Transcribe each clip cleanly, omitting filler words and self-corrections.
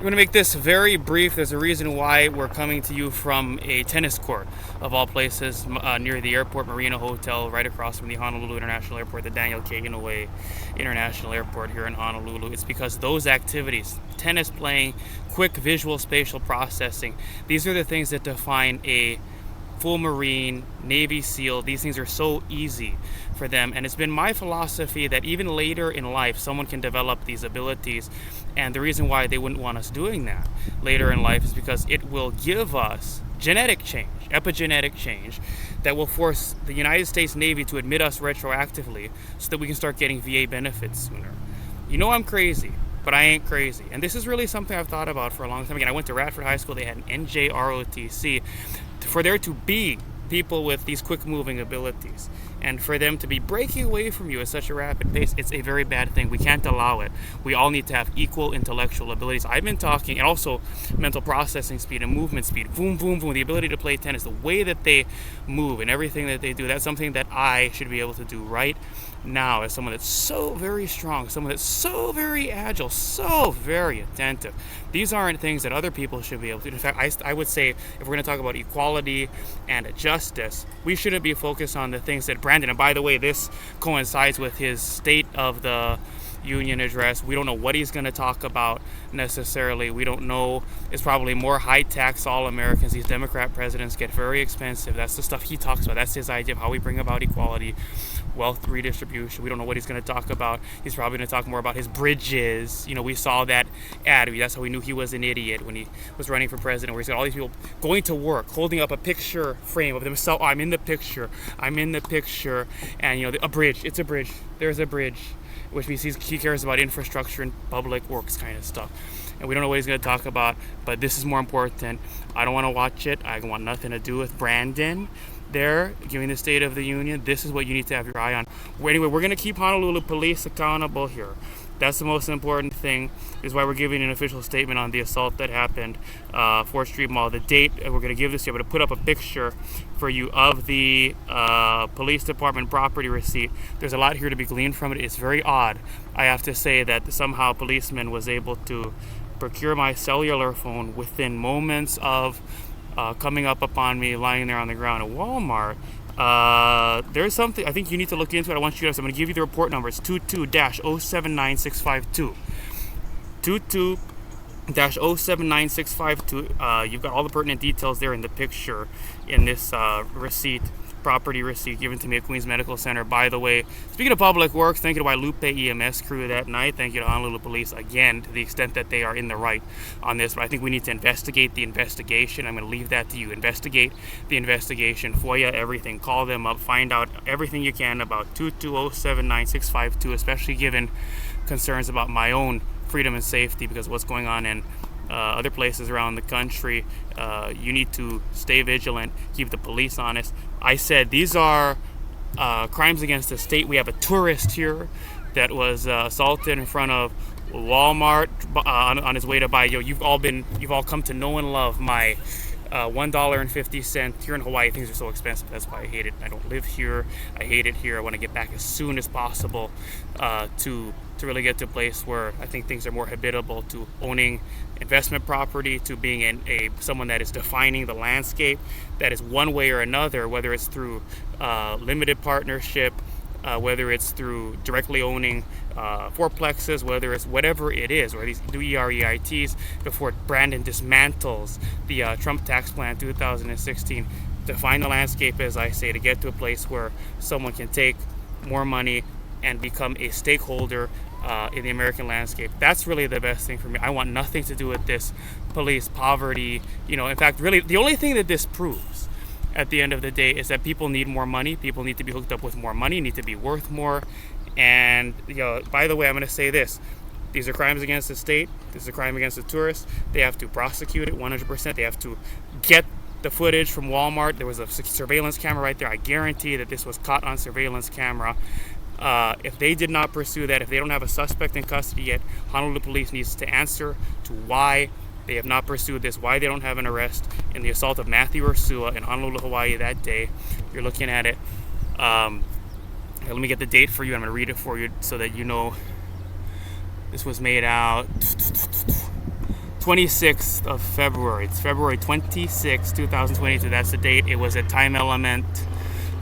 going to make this very brief. There's a reason why we're coming to you from a tennis court, of all places, near the airport Marina Hotel, right across from the Honolulu International Airport, the Daniel Kagan Way International Airport here in Honolulu. It's because those activities, tennis playing, quick visual spatial processing, these are the things that define a full Marine, Navy SEAL. These things are so easy for them, and it's been my philosophy that even later in life someone can develop these abilities, and the reason why they wouldn't want us doing that later in life is because it will give us genetic change, epigenetic change, that will force the United States Navy to admit us retroactively so that we can start getting VA benefits sooner. You know I'm crazy, but I ain't crazy. And this is really something I've thought about for a long time. Again, I went to Radford High School. They had an NJROTC. For there to be people with these quick moving abilities, and for them to be breaking away from you at such a rapid pace, it's a very bad thing. We can't allow it. We all need to have equal intellectual abilities. I've been talking, and also mental processing speed and movement speed, boom, boom, boom, the ability to play tennis, the way that they move and everything that they do, that's something that I should be able to do right now as someone that's so very strong, someone that's so very agile, so very attentive. These aren't things that other people should be able to do. In fact, I would say, if we're going to talk about equality and justice, we shouldn't be focused on the things that Brandon, and by the way, this coincides with his State of the Union address. We don't know what he's going to talk about necessarily. We don't know. It's probably more high tax all Americans. These Democrat presidents get very expensive. That's the stuff he talks about. That's his idea of how we bring about equality, wealth redistribution. We don't know what he's going to talk about. He's probably going to talk more about his bridges. You know, we saw that ad. That's how we knew he was an idiot when he was running for president, where he's got all these people going to work, holding up a picture frame of themselves. I'm in the picture. I'm in the picture. And, you know, a bridge. It's a bridge. There's a bridge, which means he cares about infrastructure and public works kind of stuff. And we don't know what he's going to talk about, but this is more important. I don't want to watch it. I want nothing to do with Brandon there giving the State of the Union. This is what you need to have your eye on. Anyway, we're going to keep Honolulu police accountable here. That's the most important thing, is why we're giving an official statement on the assault that happened, 4th Street Mall. The date, we're going to give this to you. I'm going to put up a picture for you of the police department property receipt. There's a lot here to be gleaned from it. It's very odd, I have to say, that somehow a policeman was able to procure my cellular phone within moments of coming up upon me lying there on the ground at Walmart. There's something I think you need to look into it. I want you guys, I'm going to give you the report number. It's 22-079652. 22-079652. You've got all the pertinent details there in the picture in this receipt, property receipt given to me at Queens Medical Center. By the way, speaking of public works, thank you to Wailupe EMS crew that night. Thank you to Honolulu Police again, to the extent that they are in the right on this. But I think we need to investigate the investigation. I'm going to leave that to you. Investigate the investigation. FOIA everything. Call them up. Find out everything you can about 22-079652, especially given concerns about my own freedom and safety because of what's going on in other places around the country. You need to stay vigilant, keep the police honest. I said these are crimes against the state. We have a tourist here that was assaulted in front of Walmart on his way to buy. You've all come to know and love my $1.50 here in Hawaii. Things are so expensive. That's why I hate it. I don't live here. I hate it here. I want to get back as soon as possible to really get to a place where I think things are more habitable to owning investment property, to being someone that is defining the landscape, that is one way or another, whether it's through limited partnership, whether it's through directly owning fourplexes, whether it's whatever it is, or these new EREITs before Brandon dismantles the Trump tax plan 2016. Define the landscape, as I say, to get to a place where someone can take more money and become a stakeholder in the American landscape. That's really the best thing for me. I want nothing to do with this police poverty. In fact, really, the only thing that this proves at the end of the day is that people need more money. People need to be hooked up with more money, need to be worth more. And, by the way, I'm going to say this. These are crimes against the state. This is a crime against the tourists. They have to prosecute it 100%. They have to get the footage from Walmart. There was a surveillance camera right there. I guarantee that this was caught on surveillance camera. If they did not pursue that, if they don't have a suspect in custody yet, Honolulu Police needs to answer to why they have not pursued this, why they don't have an arrest in the assault of Mathew Ursua in Honolulu, Hawaii that day. You're looking at it. Let me get the date for you. I'm going to read it for you so that you know this was made out 26th of February. It's February 26, 2022. That's the date. It was a time element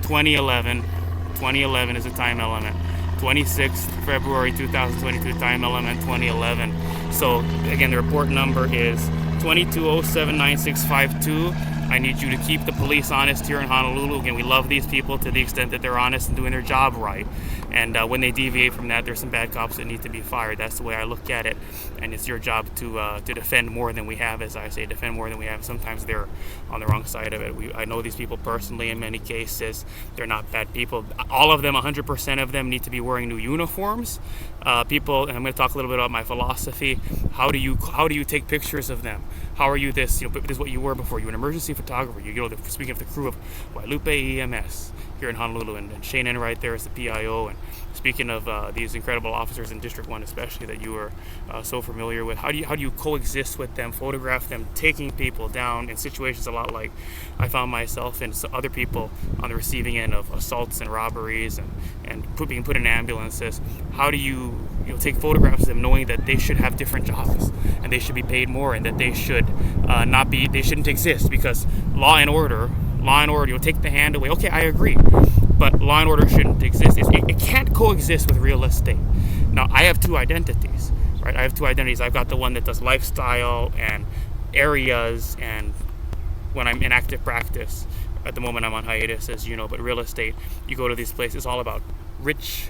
2011. 2011 is a time element. 26th February 2022, time element 2011. So again, the report number is 22079652. I need you to keep the police honest here in Honolulu. Again, we love these people to the extent that they're honest and doing their job right. And when they deviate from that, there's some bad cops that need to be fired. That's the way I look at it. And it's your job to defend more than we have, as I say, defend more than we have. Sometimes they're on the wrong side of it. I know these people personally in many cases. They're not bad people. All of them, 100% of them, need to be wearing new uniforms. People, and I'm going to talk a little bit about my philosophy. How do you take pictures of them? How are you this? This is what you were before. You're an emergency photographer. Speaking of the crew of Wailupe EMS here in Honolulu, and Shane right there is the PIO. And speaking of these incredible officers in District 1 especially that you are so familiar with, how do you coexist with them, photograph them taking people down in situations a lot like I found myself and other people on the receiving end of assaults and robberies and being put in ambulances? How do you take photographs of them knowing that they should have different jobs and they should be paid more and that they should they shouldn't exist because law and order, you'll take the hand away. Okay, I agree. But law and order shouldn't exist. It can't coexist with real estate. Now, I have two identities, right? I have two identities. I've got the one that does lifestyle and areas, and when I'm in active practice, at the moment I'm on hiatus, as you know, but real estate, you go to these places, it's all about rich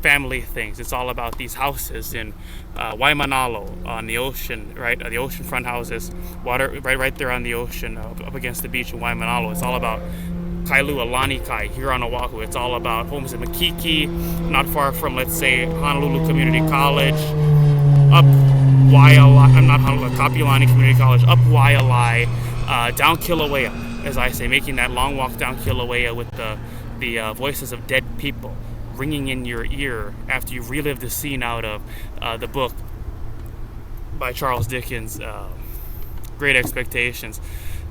family things. It's all about these houses in Waimanalo on the ocean, right? The oceanfront houses, water right there on the ocean, up against the beach in Waimanalo. It's all about Kailua, Lanikai here on Oahu. It's all about homes in Makiki, not far from, let's say, Honolulu Community College, up Waialae, I'm not Honolulu, Kapiolani Community College, up Waialae, down Kilauea, as I say, making that long walk down Kilauea with the voices of dead people ringing in your ear after you've relived the scene out of the book by Charles Dickens, Great Expectations,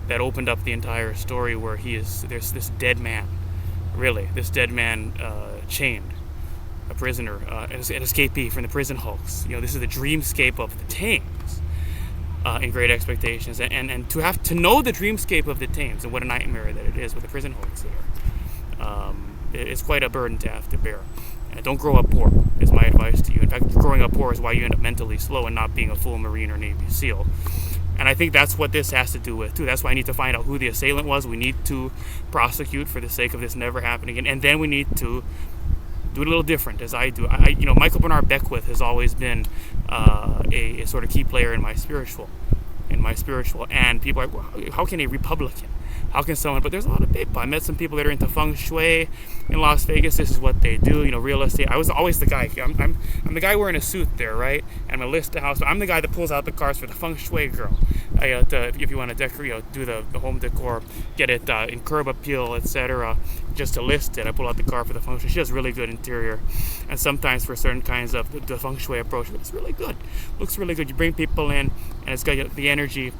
that opened up the entire story where there's this dead man, chained, a prisoner, an escapee from the prison hulks. This is the dreamscape of the Thames in Great Expectations, and to have to know the dreamscape of the Thames and what a nightmare that it is with the prison hulks there. It's quite a burden to have to bear. And don't grow up poor is my advice to you. In fact, growing up poor is why you end up mentally slow and not being a full Marine or Navy SEAL. And I think that's what this has to do with too. That's why I need to find out who the assailant was. We need to prosecute for the sake of this never happening again. And then we need to do it a little different, as I do. Michael Bernard Beckwith has always been a sort of key player in my spiritual. And people are like, well, how can a Republican? How can someone? But there's a lot of people. I met some people that are into feng shui in Las Vegas. This is what they do. Real estate. I was always the guy. I'm the guy wearing a suit there, right? And I'm a list of house. I'm the guy that pulls out the cards for the feng shui girl. If you want to decorate, do the home decor, get it in curb appeal, etc. Just to list it, I pull out the card for the feng shui. She has really good interior, and sometimes for certain kinds of the feng shui approach, it's really good. Looks really good. You bring people in, and it's got the energy.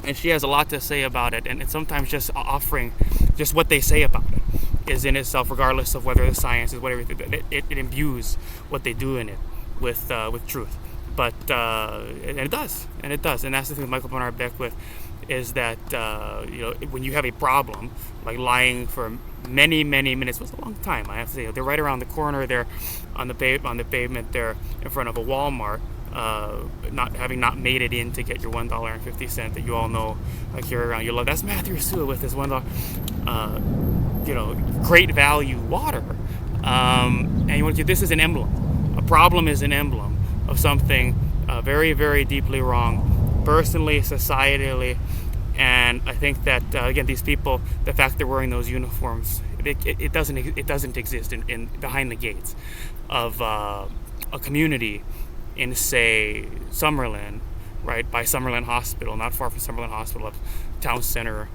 And she has a lot to say about it, and sometimes just offering just what they say about it is in itself, regardless of whether the science is whatever, it imbues what they do in it with truth. But and it does, and that's the thing with Michael Bernard Beckwith, is that when you have a problem like lying for many minutes, it was a long time, I have to say. They're right around the corner there on the pavement there in front of a Walmart. Not made it in to get your $1.50 that you all know I carry around. You love. That's Mathew Ursua with his $1, great value water. And this is an emblem. A problem is an emblem of something very, very deeply wrong, personally, societally, and I think that again, these people, the fact they're wearing those uniforms, it doesn't exist in behind the gates of a community in, say, Summerlin, right, by Summerlin Hospital, not far from Summerlin Hospital, a town center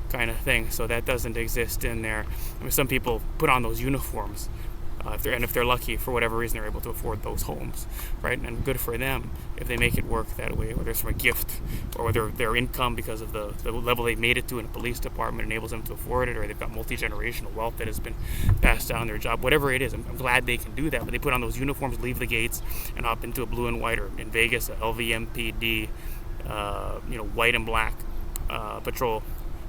kind of thing. So that doesn't exist in there. Some people put on those uniforms if they're lucky, for whatever reason, they're able to afford those homes, right? And good for them if they make it work that way, whether it's from a gift or whether their income, because of the level they made it to in a police department, enables them to afford it, or they've got multi-generational wealth that has been passed down their job, whatever it is. I'm glad they can do that, but they put on those uniforms, leave the gates, and hop into a blue and white, or in Vegas, a LVMPD, white and black patrol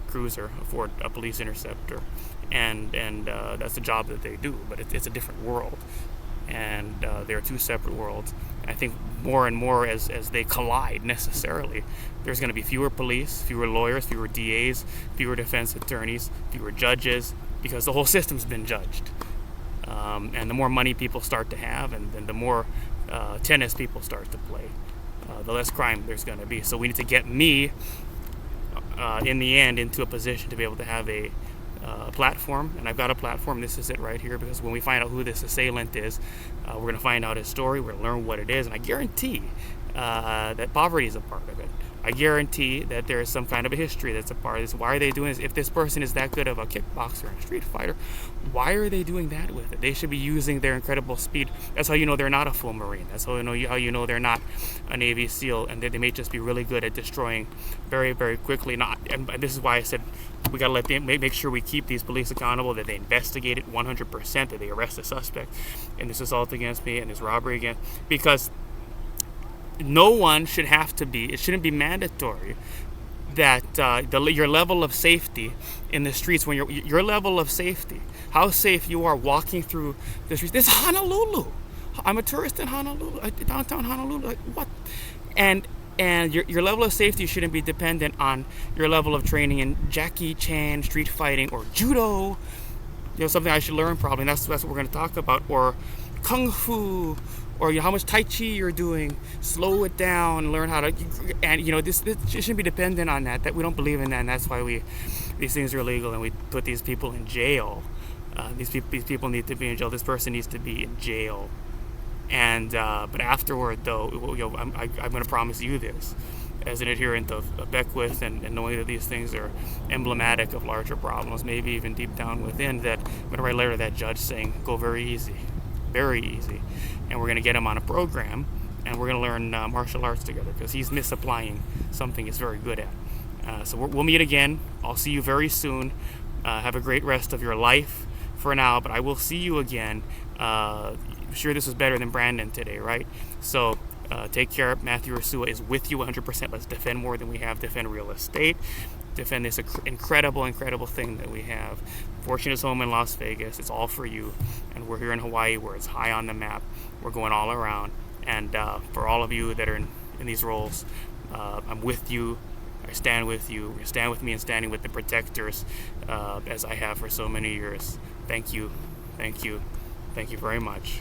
cruiser for a police interceptor, and that's the job that they do. But it's a different world, and they're two separate worlds. And I think more and more as they collide necessarily, there's going to be fewer police, fewer lawyers, fewer DAs, fewer defense attorneys, fewer judges, because the whole system's been judged. And the more money people start to have, and the more tennis people start to play, the less crime there's going to be. So we need to get me, in the end, into a position to be able to have a platform. And I've got a platform. This is it right here, because when we find out who this assailant is, we're going to find out his story. We're going to learn what it is. And I guarantee that poverty is a part of it. I guarantee that there is some kind of a history that's a part of this. Why are they doing this? If this person is that good of a kickboxer and a street fighter, why are they doing that with it? They should be using their incredible speed. That's how you know they're not a full Marine. That's how you know they're not a Navy SEAL, and they may just be really good at destroying very, very quickly. And this is why I said we got to let them make sure we keep these police accountable, that they investigate it 100%, that they arrest the suspect in this assault against me and this robbery again, because no one should have to be, it shouldn't be mandatory that your level of safety in the streets, when your level of safety, how safe you are walking through the streets. This is Honolulu. I'm a tourist in Honolulu, downtown Honolulu. Like, what? And your level of safety shouldn't be dependent on your level of training in Jackie Chan street fighting or judo. Something I should learn probably. And that's what we're going to talk about. Or kung fu, or how much tai chi you're doing. Slow it down, learn how to, and this shouldn't be dependent on that we don't believe in that, and that's why these things are illegal, and we put these people in jail. These people need to be in jail. This person needs to be in jail. And but afterward, though, I'm going to promise you this, as an adherent of Beckwith, and knowing that these things are emblematic of larger problems, maybe even deep down within, that I'm going to write a letter to that judge saying, go very easy, and we're going to get him on a program, and we're going to learn martial arts together, because he's misapplying something he's very good at. So we'll meet again. I'll see you very soon. Have a great rest of your life for now, but I will see you again. I'm sure this was better than Brandon today, right? So take care. Mathew Ursua is with you 100%. Let's defend more than we have. Defend real estate. Defend this incredible thing that we have. Fortune is home in Las Vegas. It's all for you. And we're here in Hawaii, where it's high on the map. We're going all around. And for all of you that are in these roles, I'm with you. I stand with you. You stand with me in standing with the protectors, as I have for so many years. Thank you. Thank you. Thank you very much.